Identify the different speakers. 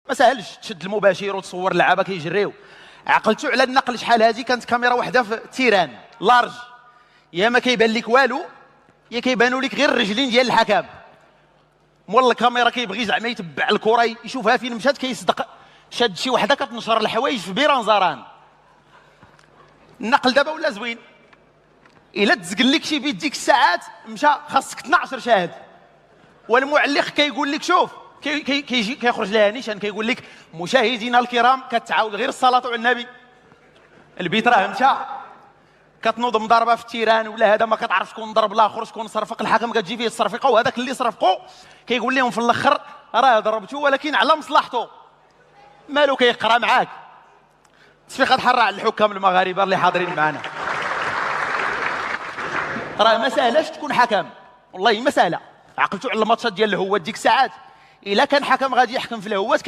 Speaker 1: ما ساهلش تشد المباشر وتصور اللعابه كيجريو. عقلتو على النقل شحال هادي كانت كاميرا واحده في تيران لارج، يا ما كيبان لك والو يا كيبانوا لك غير الرجلين ديال الحكم. مول الكاميرا كيبغي زعما يتبع الكره يشوفها فين مشات، كيصدق شاد شي وحده كتنشر الحوايج في بيرانزاران. النقل دابا ولا زوين، الا تزقل لك شي بيت ديك الساعات مشى خاصك 12 شاهد، والمعلق كيقول لك شوف كيخرج لها نيشان كيقول لك مشاهدينا الكرام كتعاود غير الصلاه على النبي. البيت راه مشى، كتنوض مضاربه في التيران ولا هذا ما كتعرف شكون ضرب الاخر شكون صرفق. الحكم كتجي فيه الصرفقه، وهذاك اللي صرفقوا كيقول لهم في الاخر راه ضربتو ولكن على مصلحته. مالو كيقرا معاك. تصفيقه حاره على الحكام المغاربه اللي حاضرين معنا. راه ما ساهلاش تكون حكم، والله ما ساهله. عقلتو على الماتشات ديال الهوات ديك الساعات، الا كان حكم غادي يحكم في الهوات